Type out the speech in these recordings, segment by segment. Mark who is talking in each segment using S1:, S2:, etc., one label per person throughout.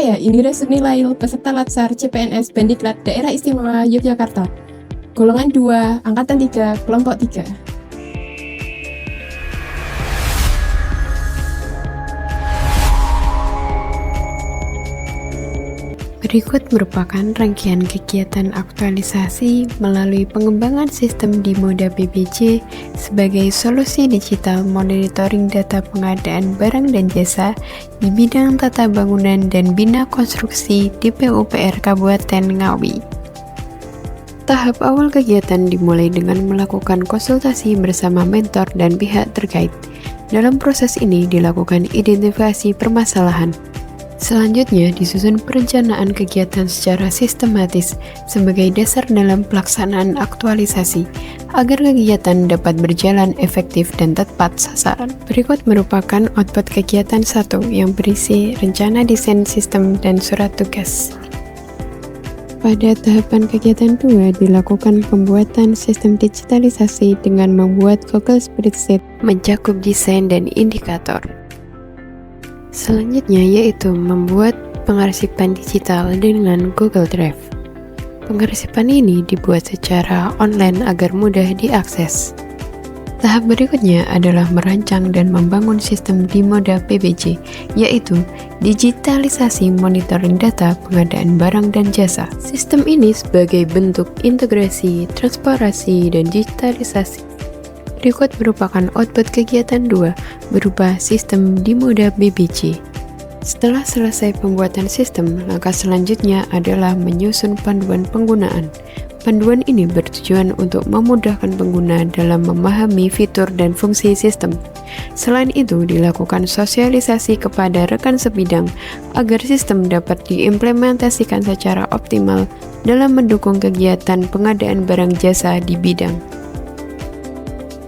S1: Saya Indira Sunilail, peserta Latsar CPNS Bandiklat Daerah Istimewa Yogyakarta. Golongan 2, Angkatan 3, Kelompok 3.
S2: Berikut merupakan rangkaian kegiatan aktualisasi melalui pengembangan sistem di moda PBJ sebagai solusi digital monitoring data pengadaan barang dan jasa di bidang tata bangunan dan bina konstruksi di PUPR Kabupaten Ngawi. Tahap awal kegiatan dimulai dengan melakukan konsultasi bersama mentor dan pihak terkait. Dalam proses ini dilakukan identifikasi permasalahan. Selanjutnya disusun perencanaan kegiatan secara sistematis sebagai dasar dalam pelaksanaan aktualisasi agar kegiatan dapat berjalan efektif dan tepat sasaran. Berikut merupakan output kegiatan 1 yang berisi rencana desain sistem dan surat tugas. Pada tahapan kegiatan 2 dilakukan pembuatan sistem digitalisasi dengan membuat Google Spreadsheet mencakup desain dan indikator. Selanjutnya yaitu membuat pengarsipan digital dengan Google Drive. Pengarsipan ini dibuat secara online agar mudah diakses. Tahap berikutnya adalah merancang dan membangun sistem di moda PBJ, yaitu digitalisasi monitoring data pengadaan barang dan jasa. Sistem ini sebagai bentuk integrasi, transparansi, dan digitalisasi. Berikut merupakan output kegiatan 2 berupa sistem di moda PBJ. Setelah selesai pembuatan sistem, langkah selanjutnya adalah menyusun panduan penggunaan. Panduan ini bertujuan untuk memudahkan pengguna dalam memahami fitur dan fungsi sistem. Selain itu, dilakukan sosialisasi kepada rekan sebidang agar sistem dapat diimplementasikan secara optimal dalam mendukung kegiatan pengadaan barang jasa di bidang.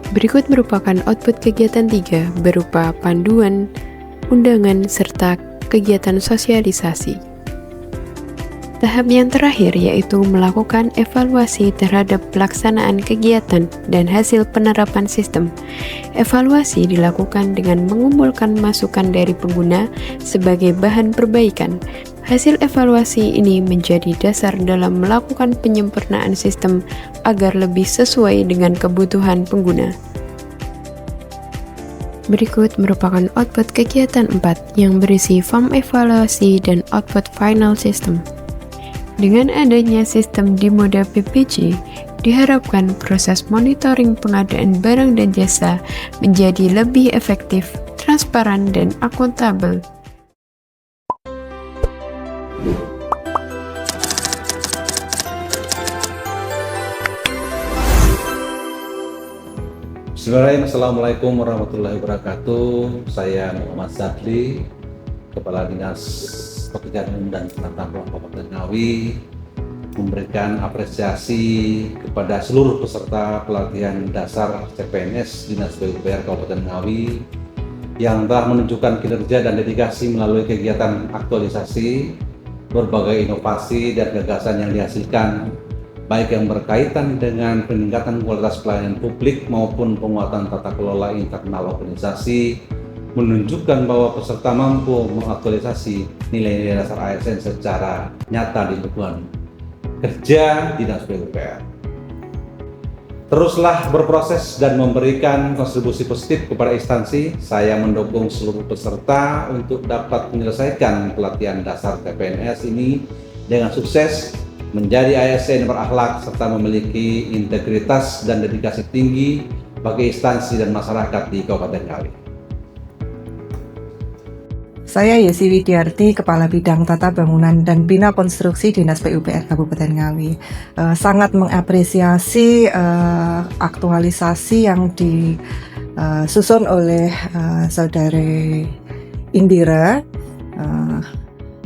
S2: Berikut merupakan output kegiatan 3 berupa panduan, undangan, serta kegiatan sosialisasi. Tahap yang terakhir yaitu melakukan evaluasi terhadap pelaksanaan kegiatan dan hasil penerapan sistem. Evaluasi dilakukan dengan mengumpulkan masukan dari pengguna sebagai bahan perbaikan. Hasil evaluasi ini menjadi dasar dalam melakukan penyempurnaan sistem agar lebih sesuai dengan kebutuhan pengguna. Berikut merupakan output kegiatan 4 yang berisi form evaluasi dan output final system. Dengan adanya sistem di moda PBJ, diharapkan proses monitoring pengadaan barang dan jasa menjadi lebih efektif, transparan, dan akuntabel.
S3: Bismillahirrahmanirrahim. Assalamualaikum warahmatullahi wabarakatuh. Saya Muhammad Zadli, Kepala Dinas Pekerjaan Umum dan Tata Ruang Kabupaten Ngawi, memberikan apresiasi kepada seluruh peserta pelatihan dasar CPNS Dinas PUPR Kabupaten Ngawi yang telah menunjukkan kinerja dan dedikasi melalui kegiatan aktualisasi berbagai inovasi dan gagasan yang dihasilkan, baik yang berkaitan dengan peningkatan kualitas pelayanan publik maupun penguatan tata kelola internal organisasi, menunjukkan bahwa peserta mampu mengaktualisasi nilai-nilai dasar ASN secara nyata di lingkungan kerja Dinas PUPR. Teruslah berproses dan memberikan kontribusi positif kepada instansi. Saya mendukung seluruh peserta untuk dapat menyelesaikan pelatihan dasar CPNS ini dengan sukses, menjadi ASN berakhlak serta memiliki integritas dan dedikasi tinggi bagi instansi dan masyarakat di Kabupaten Ngawi.
S4: Saya Yesi Widiarti, Kepala Bidang Tata Bangunan dan Bina Konstruksi Dinas PUPR Kabupaten Ngawi. Sangat mengapresiasi aktualisasi yang disusun oleh Saudari Indira,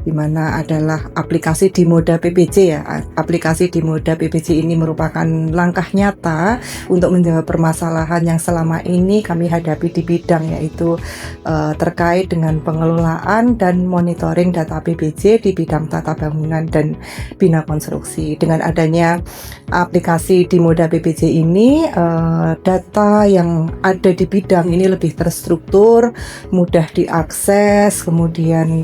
S4: di mana adalah aplikasi di moda PBJ ya. Aplikasi di moda PBJ ini merupakan langkah nyata untuk menjawab permasalahan yang selama ini kami hadapi di bidang, yaitu terkait dengan pengelolaan dan monitoring data PBJ di bidang tata bangunan dan bina konstruksi. Dengan adanya aplikasi di moda PBJ ini, data yang ada di bidang ini lebih terstruktur, mudah diakses, kemudian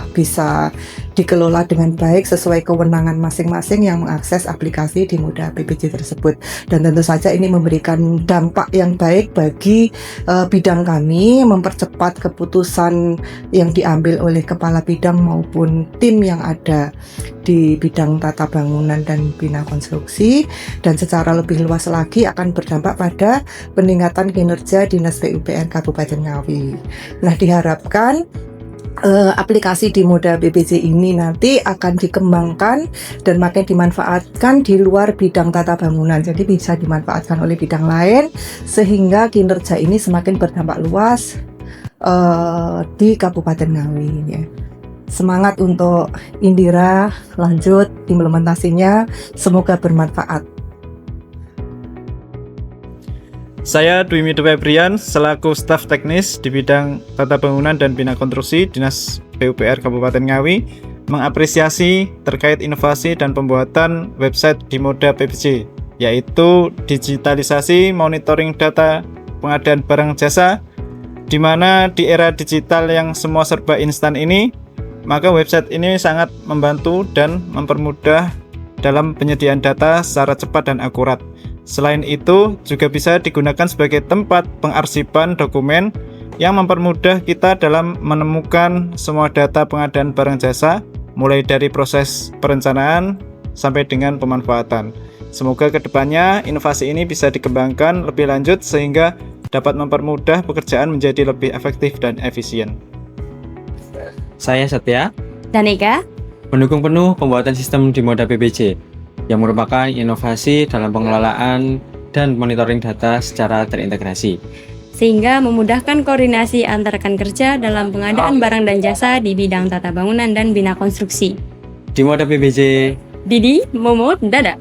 S4: bisa bisa dikelola dengan baik sesuai kewenangan masing-masing yang mengakses aplikasi di Moda PPJ tersebut. Dan tentu saja ini memberikan dampak yang baik bagi bidang kami, mempercepat keputusan yang diambil oleh kepala bidang maupun tim yang ada di bidang tata bangunan dan bina konstruksi, dan secara lebih luas lagi akan berdampak pada peningkatan kinerja Dinas PUPR Kabupaten Ngawi. Nah, diharapkan aplikasi di Moda PPJ ini nanti akan dikembangkan dan makin dimanfaatkan di luar bidang tata bangunan. Jadi bisa dimanfaatkan oleh bidang lain sehingga kinerja ini semakin berdampak luas di Kabupaten Ngawi ya. Semangat untuk Indira, lanjut implementasinya, semoga bermanfaat.
S5: Saya Dwi Mido Febrian selaku staf teknis di bidang tata bangunan dan bina konstruksi Dinas PUPR Kabupaten Ngawi mengapresiasi terkait inovasi dan pembuatan website di Moda PPJ, yaitu digitalisasi monitoring data pengadaan barang jasa, di mana di era digital yang semua serba instan ini, maka website ini sangat membantu dan mempermudah dalam penyediaan data secara cepat dan akurat. Selain itu, juga bisa digunakan sebagai tempat pengarsipan dokumen yang mempermudah kita dalam menemukan semua data pengadaan barang jasa, mulai dari proses perencanaan sampai dengan pemanfaatan. Semoga kedepannya inovasi ini bisa dikembangkan lebih lanjut sehingga dapat mempermudah pekerjaan menjadi lebih efektif dan efisien.
S6: Saya Satya,
S7: dan Eka,
S6: mendukung penuh pembuatan sistem di Moda PPJ yang merupakan inovasi dalam pengelolaan dan monitoring data secara terintegrasi,
S7: sehingga memudahkan koordinasi antar rekan kerja dalam pengadaan barang dan jasa di bidang tata bangunan dan bina konstruksi.
S6: Di Moda PPJ,
S7: Didi, Momo, Dada.